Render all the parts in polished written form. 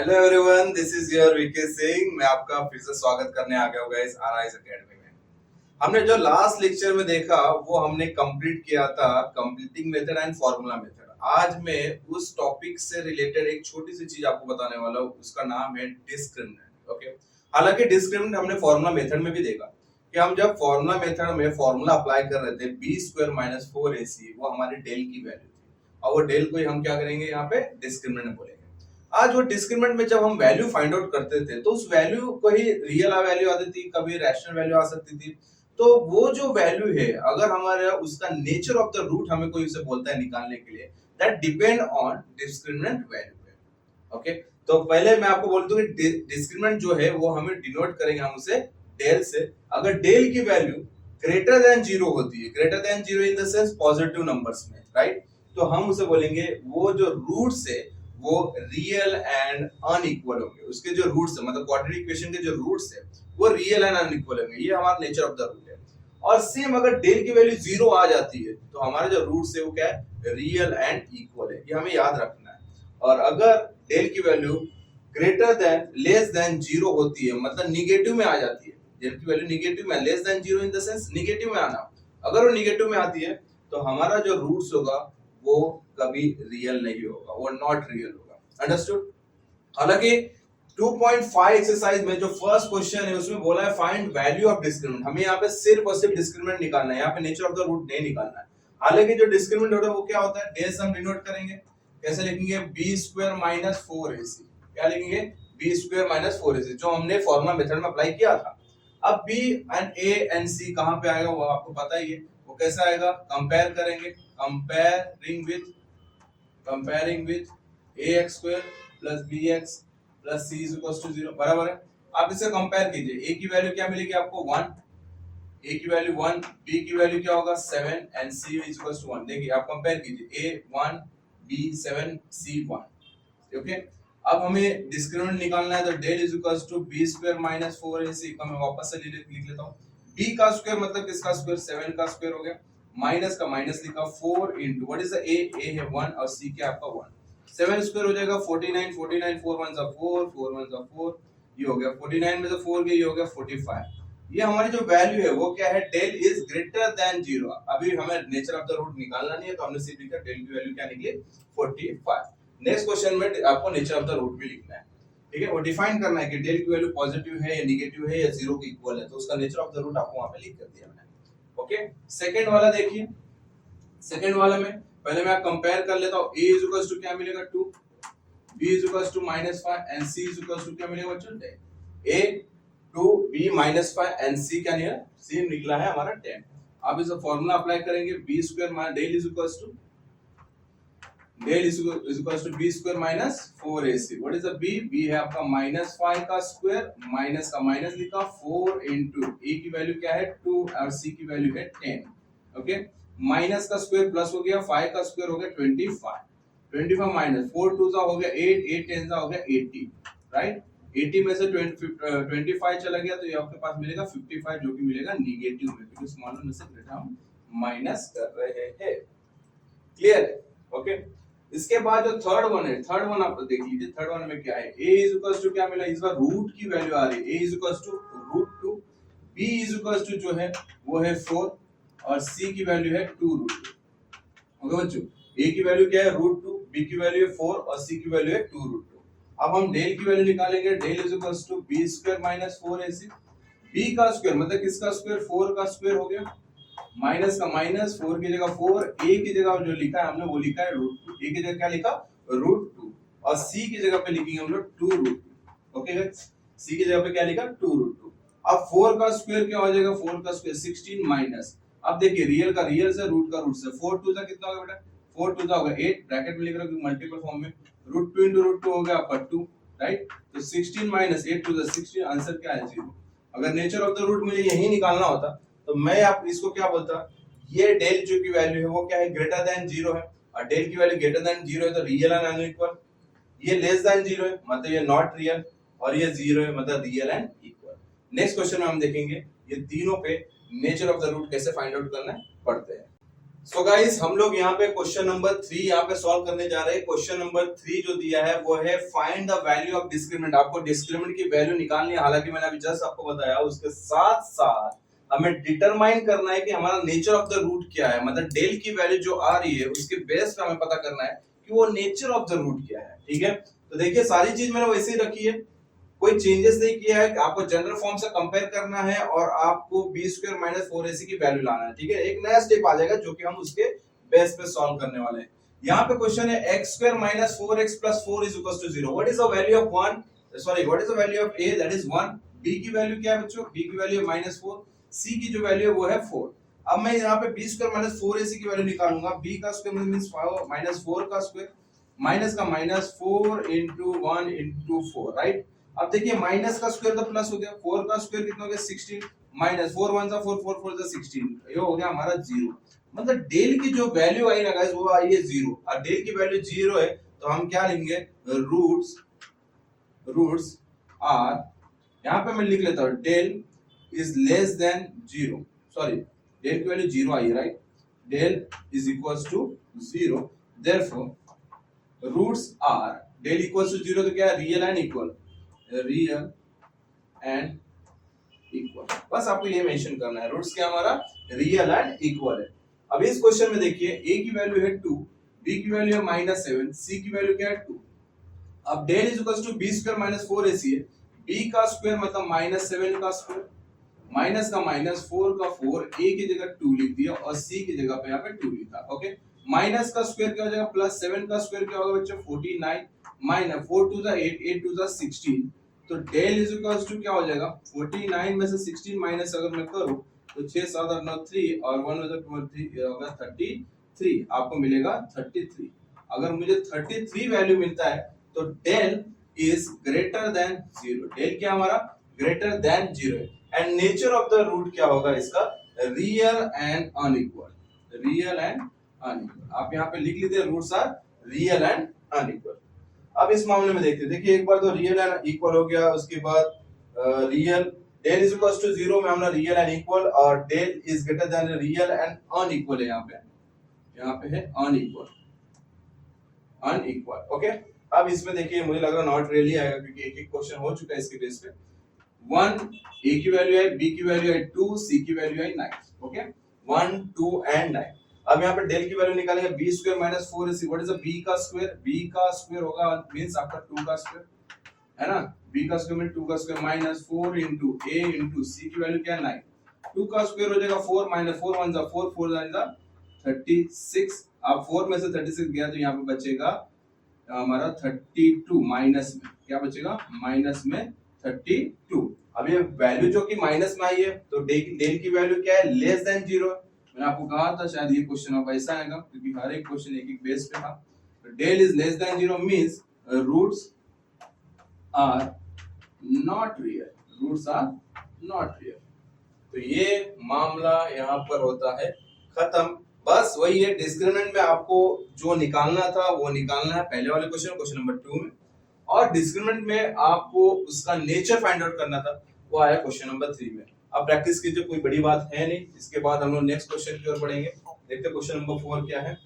Hello everyone, this is your VK Singh. मैं आपका फिर से स्वागत करने आ गया हूँ गाइस आरआईएस एकेडमी में। हमने जो लास्ट लेक्चर में देखा वो हमने कंप्लीट किया था completing method and formula method. आज मैं उस टॉपिक से रिलेटेड एक छोटी सी चीज आपको बताने वाला हूँ, उसका नाम है डिस्क्रिमिनेंट। ओके, हालांकि डिस्क्रिमिनेंट हमने फार्मूला मेथड में भी देखा कि हम जब फार्मूला मेथड में फार्मूला अप्लाई कर रहे थे बी स्क्वायर माइनस 4ac, वो हमारी डेल की वैल्यू थी और वो डेल को ही हम क्या करेंगे यहाँ पे डिस्क्रिमिनेंट बोलेंगे। आज वो डिस्क्रिमिनेंट में जब हम वैल्यू फाइंड आउट करते थे तो उस वैल्यू को ही रियल वैल्यू आती थी, कभी रैशनल वैल्यू आ सकती थी। तो वो जो वैल्यू है, अगर हमारे उसका नेचर ऑफ द रूट हमें कोई उसे बोलता है निकालने के लिए, that depend on discriminant value है। ओके, तो पहले मैं आपको बोल दूं कि डिस्क्रिमिनेंट जो है वो हमें डिनोट करेंगे हम उसे डेल से। अगर डेल की वैल्यू ग्रेटर देन जीरो होती है, greater than zero in the sense positive numbers में, राइट, तो हम उसे बोलेंगे वो जो रूट्स है वो रियल एंड अनइक्वल होंगे। उसके जो रूट्स है, मतलब क्वाड्रेटिक इक्वेशन के जो रूट्स है वो रियल एंड अनइक्वल होंगे। ये हमारा नेचर ऑफ द रूट है। और सेम अगर डेल की वैल्यू जीरो आ जाती है तो हमारे जो रूट्स है वो क्या है, रियल एंड इक्वल है। ये हमें याद रखना है। और अगर डेल की value greater than less than zero होती है, मतलब निगेटिव में आ जाती है, डेल की वैल्यू निगेटिव में, less than zero in the sense negative में आना, अगर वो निगेटिव में आती है तो हमारा जो रूट्स होगा वो कभी रियल नहीं होगा, वो नॉट रियल होगा। अंडरस्टूड? हालांकि 2.5 एक्सरसाइज में जो फर्स्ट क्वेश्चन है उसमें बोला है फाइंड वैल्यू ऑफ डिस्क्रिमिनेंट। हमें यहाँ पे सिर्फ और सिर्फ डिस्क्रिमिनेंट निकालना है, यहाँ पे नेचर ऑफ द रूट नहीं निकालना है। हालांकि जो डिस्क्रिमिनेंट होता है वो क्या होता है, डेल हम डिनोट करेंगे, कैसे लिखेंगे, बी स्क्वायर माइनस 4ac। क्या लिखेंगे, बी स्क्वायर माइनस 4ac, जो हमने फॉर्मूला मेथड में अप्लाई किया था। अब बी एंड ए एंड सी कहां पे आएगा वो आपको पता ही है। वो कैसे आएगा, कंपेयर करेंगे, comparing with ax square plus bx plus c is equals to 0, बराबर है। आप इसे कंपेयर कीजिए, a की वैल्यू क्या मिलेगी आपको 1, a की वैल्यू 1, b की वैल्यू क्या होगा 7 and c is equals to 1। देखिए आप कंपेयर कीजिए, a 1 b 7 c 1। ओके, अब हमें डिस्क्रिमिनेंट निकालना है तो del is equals to b square minus 4ac को मैं वापस से लिख लेता हूं। b का स्क्वायर मतलब किसका स्क्वायर, 7 का स्क्वायर हो गया, माइनस का माइनस लिखा, 4 into what is the a है 1 और c क्या आपका 1, 7 स्क्वायर हो जाएगा 49, 49 4 1 जा 4, 4 1 जा 4, ये हो गया 49 में से 4 गया, ये हो गया 45। ये हमारी जो वैल्यू है वो क्या है, डेल इज ग्रेटर देन 0। अभी हमें नेचर ऑफ द रूट निकालना नहीं है तो हमने सिर्फ लिखा डेल की वैल्यू क्या निकली 45। नेक्स्ट क्वेश्चन में आपको नेचर ऑफ द रूट भी लिखना है, ठीक है। वो डिफाइन करना है कि डेल की वैल्यू पॉजिटिव है या नेगेटिव है या 0 के इक्वल है, तो उसका नेचर ऑफ द रूट आपको वहां पे लिख कर दिया मैंने। ओके, सेकंड वाला देखिए। सेकंड वाला में पहले मैं कंपेयर कर लेता हूं, a इज इक्वल्स टू क्या मिलेगा 2, b is equals to -5 and c is equals to क्या मिलेगा बच्चों 10। a 2 b -5 एंड c क्या निकला, c निकला है हमारा 10। अब इस फार्मूला अप्लाई करेंगे, b square minus del is equals to b square minus 4ac। What is the b, b है आपका -5 का स्क्वायर, माइनस का माइनस लिखा, 4 इनटू a की वैल्यू क्या है 2 और c की वैल्यू है 10। ओके, माइनस का स्क्वायर प्लस हो गया, 5 का स्क्वायर हो गया 25, 25 माइनस 4 2 हो गया 8, 8 10 हो गया 80, राइट। 80 में से 25 चला गया तो ये आपके पास मिलेगा 55, जो कि मिलेगा नेगेटिव में, क्योंकि स्मॉल में से ग्रेटर हम माइनस कर रहे हैं। क्लियर है? ओके, इसके बाद जो थर्ड वन है, थर्ड वन आप देख लीजिए। थर्ड वन में क्या है, a इज इक्वल्स टू क्या मिला, इस बार रूट की वैल्यू आ रही है, a is equals to √2, b is equals to जो है वो है 4 और c की वैल्यू है 2√2। ओके बच्चों, a की वैल्यू क्या है √2, b की वैल्यू है 4 और c की वैल्यू है 2√2। अब हम डेल की वैल्यू निकालेंगे, del is equals to b square minus 4ac। b का स्क्वायर मतलब किसका स्क्वायर, 4 का स्क्वायर हो गया, माइनस का माइनस, 4 की जगह 4, a की जगह जो लिखा है हमने वो लिखा है √2, a की जगह क्या लिखा √2 और c की जगह पे लिखेंगे हम लोग 2√2। ओके गाइस, c की जगह पे क्या लिखा 2√2। अब 4 का स्क्वायर क्या हो जाएगा, 4 का स्क्वायर 16 माइनस, अब देखिए रियल का रियल से, रूट का रूट से, 4 2 जा कितना होगा बेटा, 4 2 जा होगा 8, ब्रैकेट में लिख रहा हूं मल्टीपल फॉर्म में, √2 into √2 हो गया आपका 2, राइट। तो 16 माइनस 8 2 जा 16, आंसर क्या है 0। अगर नेचर ऑफ द रूट मुझे यही निकालना होता तो मैं आप इसको क्या बोलता, ये डेल जो की वैल्यू है वो क्या है, ग्रेटर देन 0 है, और डेल की वैल्यू ग्रेटर देन 0 है तो रियल एंड अनइक्वल। ये लेस देन 0 है मतलब ये नॉट रियल, और ये 0 है मतलब real and equal. Next question में हम देखेंगे ये तीनों पे नेचर ऑफ द रूट कैसे फाइंड आउट करना है, पढ़ते हैं। सो गाइस हम लोग यहाँ पे क्वेश्चन नंबर 3 यहाँ पे सॉल्व करने जा रहे हैं। क्वेश्चन नंबर 3 जो दिया है वो है find the value of discriminant. आपको डिस्क्रिमिनेंट की वैल्यू निकालनी है, हालांकि मैंने अभी जस्ट आपको बताया। उसके साथ साथ हमें डिटरमाइन करना है कि हमारा नेचर ऑफ द रूट क्या है, मतलब डेल की वैल्यू जो आ रही है उसके बेस पे हमें पता करना है कि वो नेचर ऑफ द रूट क्या है। ठीक है, तो देखिए सारी चीज मैंने वैसे ही रखी है, कोई चेंजेस नहीं किया है। आपको जनरल फॉर्म से कंपेयर करना है और आपको बी स्क्वायर माइनस 4ac की वैल्यू लाना है। ठीक है, एक नया स्टेप आ जाएगा जो कि हम उसके बेस पे सॉल्व करने वाले हैं। यहाँ पे क्वेश्चन है x square minus 4x plus 4 is equal to 0। What is the value of 1, sorry what is the value of a, that is 1। b की वैल्यू क्या है बच्चों, b की वैल्यू है माइनस 4, c की जो वैल्यू है वो है 4। अब मैं यहाँ पे b स्क्वायर माइनस 4ac की वैल्यू निकालूंगा। b का स्क्वायर मींस माइनस 4 का स्क्वायर, माइनस का माइनस 4 into 1 into 4, राइट। अब देखिए माइनस का स्क्वायर तो प्लस हो गया, 4 का स्क्वायर कितना हो गया 16, माइनस 4 1 4 4 4 16, ये हो गया हमारा 0। मतलब डेल की जो वैल्यू आई ना गाइस वो आई है 0। और डेल की वैल्यू 0 है तो हम क्या लेंगे, रूट्स आर, यहाँ पे मैं लिख लेता हूँ del is less than 0, sorry del की वैल्यू 0 आई है, right. Del is equals to 0, therefore roots are, del equals to 0 तो क्या है, real and equal, real and equal. बस आपको ये मेंशन करना है, रूट्स क्या हमारा रियल एंड इक्वल है। अब इस क्वेश्चन में देखिए a की वैल्यू है 2, b की वैल्यू है -7, c की वैल्यू क्या है 2। अब del is equals to b square minus 4ac है, b का स्क्वायर मतलब -7 का स्क्वायर, माइनस का माइनस 4 का 4, a की जगह 2 लिख दिया और c की जगह पे यहाँ पे 2 लिखा। ओके, माइनस का स्क्वायर क्या हो जाएगा, प्लस 7 का स्क्वायर क्या होगा बच्चों 49, minus 4 to the 8, 8 to the 16, तो डेल इज इक्वल्स टू क्या हो जाएगा 49 में से 16 माइनस अगर मैं करूं तो 6 7 8 9 3 और 1 में से 2 3 होगा 33, आपको मिलेगा 33। अगर मुझे 33 वैल्यू मिलता है तो del is greater than 0, del क्या हमारा ग्रेटर देन 0 है। And nature of the root क्या होगा इसका, real and unequal, real and unequal. आप यहाँ पे लिख लीजिए roots are real and unequal. अब इस मामले में देखते हैं, देखिए एक बार तो रियल एंड इक्वल हो गया, उसके बाद real del is equals to 0 में हमने रियल एंड इक्वल, और del is greater than real and unequal है, यहाँ पे है अनइक्वल, अनइक्वल। ओके, अब इसमें देखिए मुझे लग रहा नॉट रियली आएगा क्योंकि एक एक क्वेश्चन हो चुका है इसके बेस पे। 1 a की वैल्यू है, b की वैल्यू है 2, c की वैल्यू है 9। Okay, 1 2 and 9। अब यहाँ पे डेल की वैल्यू निकालेंगे, b square minus 4ac, what is the b का स्क्वायर, b का स्क्वायर होगा मींस आपका 2 का स्क्वायर है ना, b का स्क्वायर में 2 का square minus 4 into a into c की वैल्यू क्या है 9, 2 का स्क्वायर हो जाएगा 4 माइनस 4 1 जा 4 4 जा 36। अब 4 में से 36 गया तो यहाँ पे बचेगा हमारा 32, माइनस में क्या बचेगा, माइनस में 32। अब ये वैल्यू जो कि माइनस में आई है तो डेल की वैल्यू क्या है, लेस देन 0। मैंने आपको कहा था शायद ये क्वेश्चन अब ऐसा आएगा क्योंकि हर एक क्वेश्चन एक एक बेस पे था। तो del is less than 0 means roots are not real, roots are not real. तो ये मामला यहाँ पर होता है खत्म। बस वही है, डिस्क्रिमिनेंट में आपको जो निकालना था वो निकालना है पहले वाले क्वेश्चन नंबर 2 में, और डिस्क्रिमिनेंट में आपको उसका नेचर फाइंड आउट करना था, वो आया क्वेश्चन नंबर 3 में। अब प्रैक्टिस कीजिए, कोई बड़ी बात है नहीं। इसके बाद हम लोग नेक्स्ट क्वेश्चन की ओर बढ़ेंगे। देखते हैं क्वेश्चन नंबर 4 क्या है।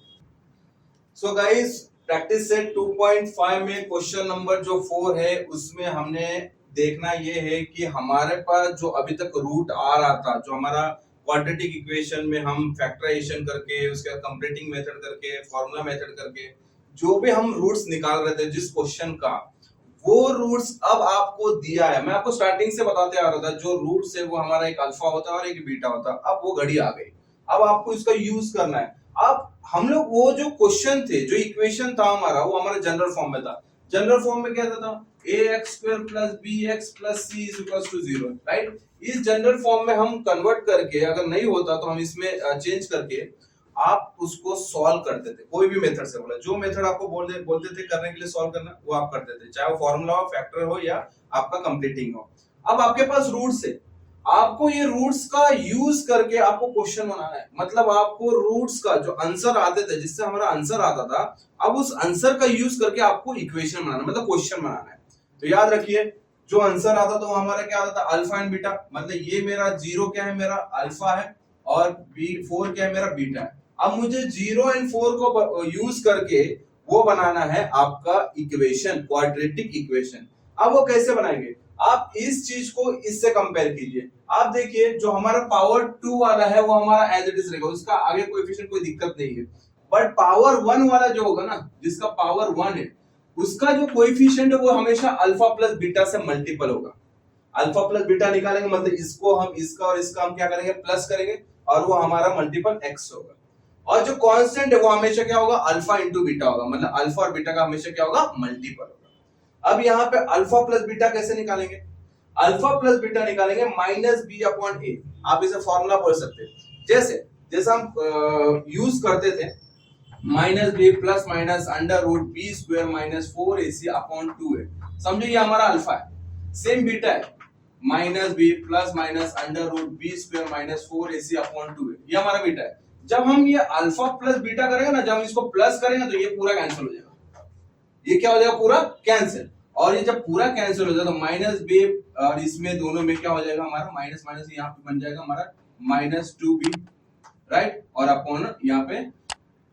सो गाइस प्रैक्टिस सेट 2.5 में क्वेश्चन नंबर जो 4 है उसमें हमने देखना ये है कि हमारे पास जो अभी तक रूट आ रहा था, जो हमारा क्वाड्रेटिक इक्वेशन में हम फैक्टराइजेशन करके उसके बाद कंप्लीटिंग मेथड करके फार्मूला मेथड करके जो भी हम रूट्स निकाल रहे थे जिस क्वेश्चन का, वो रूट्स अब आपको दिया है। मैं आपको स्टार्टिंग से बताते आ रहा था जो रूट्स है वो हमारा एक अल्फा होता है और एक बीटा होता है। अब वो घड़ी आ गई, अब आपको इसका यूज करना है। अब हम लोग वो जो क्वेश्चन थे, जो इक्वेशन था हमारा, वो हमारा जनरल फॉर्म में था। जनरल फॉर्म में क्या था, ax square plus bx plus c is equals to 0, right. इस जनरल फॉर्म में हम कन्वर्ट करके, अगर नहीं होता तो हम इसमें चेंज करके आप उसको सॉल्व करते थे, कोई भी मेथड से। बोला जो मेथड आपको बोलते थे करने के लिए सॉल्व करना, वो आप करते थे, चाहे वो फॉर्मूला हो, फैक्टर हो या आपका कंप्लीटिंग हो। अब आपके पास रूट्स है, आपको ये रूट्स का यूज करके आपको क्वेश्चन बनाना है। मतलब आपको रूट्स का जो आंसर आते थे, जिससे हमारा आंसर आता था, अब उस आंसर का यूज करके आपको इक्वेशन बनाना, मतलब क्वेश्चन बनाना है। तो याद रखिए जो आंसर आता था वो हमारा क्या आता था, अल्फा एंड बीटा। मतलब ये मेरा 0 क्या है, मेरा अल्फा है, और 4 क्या है, मेरा बीटा है। अब मुझे 0 एंड 4 को यूज करके वो बनाना है आपका इक्वेशन, क्वाड्रेटिक इक्वेशन। अब वो कैसे बनाएंगे, आप इस चीज को इससे कंपेयर कीजिए। आप देखिए जो हमारा पावर 2 वाला है वो हमारा एज इट इज रहेगा, उसका आगे कोएफिशिएंट कोई दिक्कत नहीं है। बट पावर 1 वाला जो होगा ना, जिसका पावर 1 है, उसका जो कोएफिशिएंट है वो हमेशा अल्फा प्लस बीटा से मल्टीपल होगा। अल्फा प्लस बीटा निकालेंगे मतलब इसको हम इसका और इसका हम क्या करेंगे, प्लस करेंगे, और वो हमारा मल्टीपल एक्स होगा। और जो कांस्टेंट है वो हमेशा क्या होगा, अल्फा इंटू बीटा होगा, मतलब अल्फा और बीटा का हमेशा क्या होगा, मल्टीपल होगा। अब यहाँ पे अल्फा प्लस बीटा कैसे निकालेंगे, अल्फा प्लस बीटा निकालेंगे माइनस बी अपॉन ए। आप इसे फॉर्मूला बोल सकते हैं, जैसे जैसे हम यूज करते थे minus B plus minus under root B square minus 4ac upon 2a। समझो ये हमारा अल्फा है, सेम बीटा है minus B plus minus under root B square minus 4ac upon 2a, ये हमारा बीटा है। जब हम ये अल्फा प्लस बीटा करेंगे ना, जब हम इसको प्लस करेंगे तो ये पूरा कैंसिल हो जाएगा, ये क्या हो जाएगा, पूरा कैंसिल। और ये जब पूरा कैंसिल हो जाएगा तो माइनस बी और इसमें दोनों में क्या हो जाएगा हमारा, माइनस माइनस यहाँ पे बन जाएगा हमारा माइनस 2b, राइट, और अपॉन यहाँ पे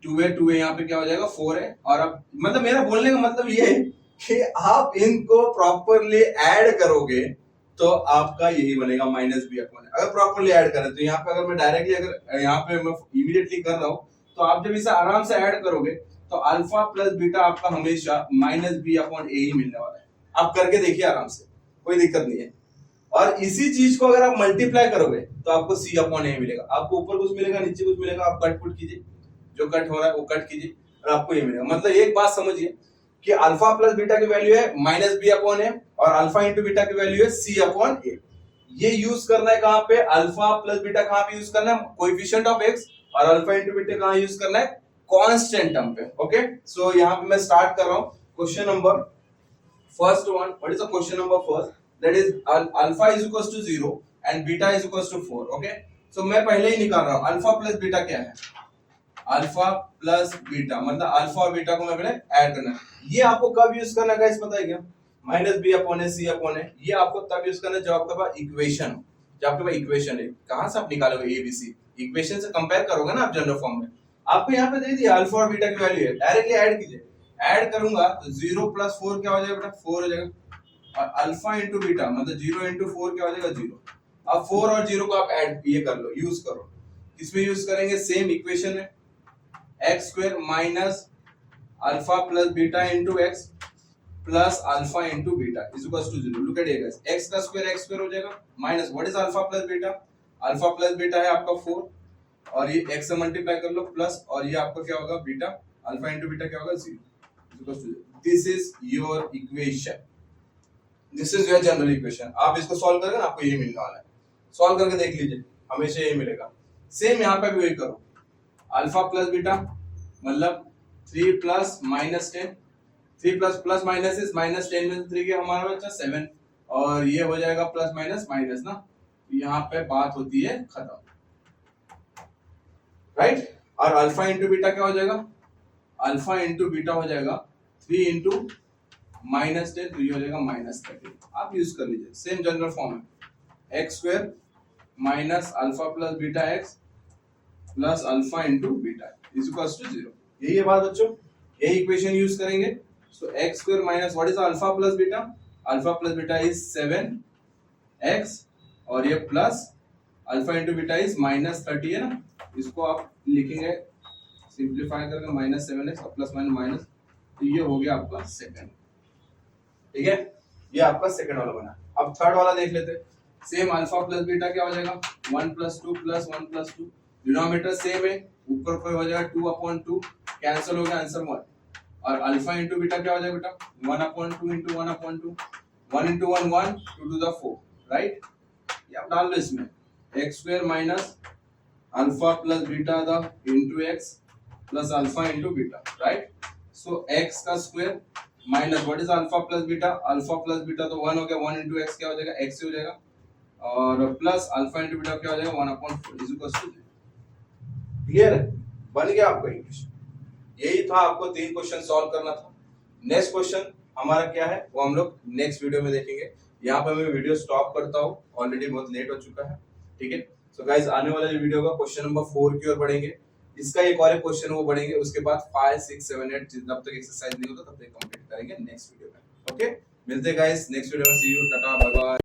2a यहाँ पे क्या हो जाएगा 4a। और अब मतलब मेरा बोलने का मतलब ये है कि आप इनको प्रॉपरली ऐड करोगे तो आपका यही बनेगा माइनस बी अपॉन। अगर प्रॉपरली ऐड करें तो यहाँ पे अगर मैं डायरेक्टली अगर यहाँ पे मैं इमीडिएटली कर रहा हूँ तो आप जब इसे आराम से ऐड करोगे तो अल्फा प्लस बीटा आपका हमेशा माइनस बी अपॉन ए ही मिलने वाला है। आप करके देखिए आराम से, कोई दिक्कत नहीं है। और इसी चीज को अगर आप मल्टीप्लाई करोगे तो आपको सी अपॉन ए मिलेगा। आपको ऊपर कुछ मिलेगा, नीचे कुछ मिलेगा, आप कट पुट कीजिए, जो कट हो रहा है वो कट कीजिए और आपको ये मिलेगा। मतलब एक बात समझिए कि अल्फा प्लस बीटा की वैल्यू है माइनस बी अपॉन ए और अल्फा इंटू बीटा की वैल्यू है सी अपॉन ए। ये यूज करना है कहां पे, अल्फा प्लस बीटा कहां पे यूज करना है, कोएफिशिएंट ऑफ एक्स, और अल्फा इंटू बीटा कहां यूज करना है, कांस्टेंट टर्म पे। ओके, सो यहां पे मैं स्टार्ट कर रहा हूं question number first one. What is the question number first, that is alpha is equal to 0 and beta is equal to 4। Okay, so मैं पहले ही निकाल रहा हूं अल्फा प्लस बीटा क्या है, अल्फा प्लस बीटा, मतलब अल्फा और बीटा को मैं पहले ऐड करना है। ये आपको कब यूज करना है गाइस पता है क्या, माइनस बी अपॉन ए सी अपॉन ए, ये आपको तब यूज करना है जब आपके पास इक्वेशन हो। जब आपके पास इक्वेशन है, कहां से आप निकालोगे, ए बी सी, इक्वेशन से कंपेयर करोगे ना आप जनरल फॉर्म में। आपको यहाँ पे दे दिया अल्फा और बीटा की वैल्यू है, डायरेक्टली ऐड कीजिए। ऐड करूंगा तो 0 प्लस 4 क्या हो जाएगा बेटा, 4 हो जाएगा, और अल्फा इंटू बीटा मतलब 0 इंटू 4 क्या हो जाएगा, 0। अब 4 और 0 को आप ऐड ये कर लो, यूज करो। किसमें यूज करेंगे, सेम इक्वेशन में, X square minus alpha plus beta into x plus alpha into beta is equal to 0। Look at ये गाइस, एक्स का स्क्वायर एक्स स्क्वायर हो जाएगा minus what is alpha plus beta, alpha plus beta है आपका 4 और ये x से multiply कर लो प्लस, और ये आपका क्या होगा बीटा, अल्फा इंटू बीटा क्या होगा 0 is equal to 0। This is your equation, this is your general equation. आप इसको सॉल्व करेंगे ना आपको यही मिलने वाला है, सॉल्व करके देख लीजिए हमेशा यही मिलेगा। सेम यहाँ पे भी वही करो, अल्फा प्लस बीटा मतलब 3 plus minus 10, 3 plus plus minus is minus 10 में 3 के हमारा बच्चा 7, और ये हो जाएगा प्लस माइनस माइनस ना, यहाँ पे बात होती है खत्म, राइट। और अल्फा इंटू बीटा क्या हो जाएगा, अल्फा इंटू बीटा हो जाएगा 3 इंटू माइनस 10, तो ये हो जाएगा माइनस 30। आप यूज कर लीजिए, सेम जनरल फॉर्म है, x square minus alpha plus beta x plus alpha into beta is equal to 0। यही है बात बच्चों, यही इक्वेशन यूज करेंगे। So x square minus what is alpha plus beta, alpha plus beta is 7x और ये plus alpha into beta is minus 30 है ना, इसको आप लिखेंगे सिंप्लीफाई करके माइनस 7x और प्लस माइनस माइनस, तो ये हो गया आपका सेकंड, ठीक है, ये आपका सेकंड वाला बना। अब थर्ड वाला देख लेते हैं। सेम अल्फा प्लस बीटा क्या हो जाएगा, 1 plus 2 plus 1 plus 2, denominator same है, ऊपर पर हो जाएगा 2 अपॉन 2, कैंसिल हो गया आंसर 1। और अल्फा इंटू बीटा क्या हो जाएगा बेटा, 1 upon 2 into 1 upon 2, 1 into 1 1, 2 to the 4, right. ये आप डाल लो इसमें, x square minus alpha plus beta the into x plus alpha into beta, right. So x का square minus what is alpha plus beta, alpha plus beta तो 1 हो गया, 1 into x क्या हो जाएगा, एक्स हो जाएगा, और प्लस अल्फा इंटू बीटा क्या हो जाएगा, 1 upon 4 is equal to 0। Clear है, बन गया आपका इक्वेशन। यही था, आपको 3 क्वेश्चन सॉल्व करना था। नेक्स्ट क्वेश्चन हमारा क्या है वो हम लोग नेक्स्ट वीडियो में देखेंगे। यहाँ पे मैं वीडियो स्टॉप करता हूँ, ऑलरेडी बहुत लेट हो चुका है, ठीक है। सो गाइस, आने वाला जो वीडियो का क्वेश्चन नंबर 4 की ओर बढ़ेंगे। इसका एक और क्वेश्चन वो बढ़ेंगे, उसके बाद 5 6 7 8 जब तक एक्सरसाइज नहीं होता तब तक कंप्लीट करेंगे नेक्स्ट वीडियो में। ओके, मिलते हैं गाइस नेक्स्ट वीडियो में। सी यू, टाटा, बाय बाय।